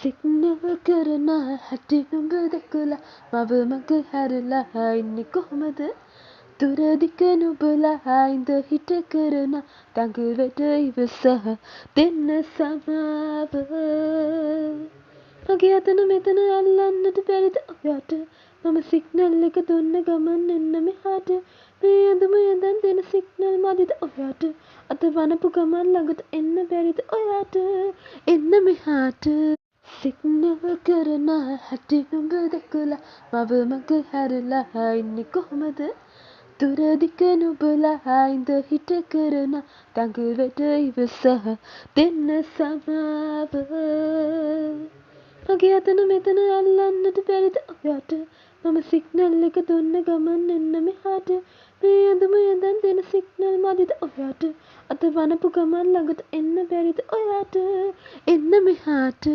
Signal කරන හැටි නුඹ දැකලා මව මඟ හැරලා ඉන්නේ කොහොමද? දුරදිග නුඹලා ඉඳ හිට කරන දඟ වැඩ ඉවසහ දෙන්න සමාව. මගේ අතන මෙතන අල්ලන්නට බැරිද ඔයාට? මම සිග්නල් එක දුන්න ගමන් එන්න මෙහාට. මේ ඇඳුම ඇඳන් දෙන සිග්නල් මදිද ඔයාට? අත වනපු ගමන් ළඟට එන්න බැරිද ඔයාට? එන්න මෙහාට. සිග්නල් කරන හැටි නුඹ දැකලා මව මඟ හැරලා ඉන්නේ කොහොමද? දුරදිග නුඹලා ඉඳ හිට කරන දඟ වැඩ ඉවසහ දෙන්න සමාව. මගේ අතන මෙතන අල්ලන්නට බැරිද ඔයාට? මම සිග්නල් එක දුන්න ගමන් එන්න මෙහාට. මේ ඇඳුම ඇඳන් දෙන සිග්නල් මදිද ඔයාට? අත වනපු ගමන් ළඟට එන්න බැරිද ඔයාට? එන්න මෙහාට.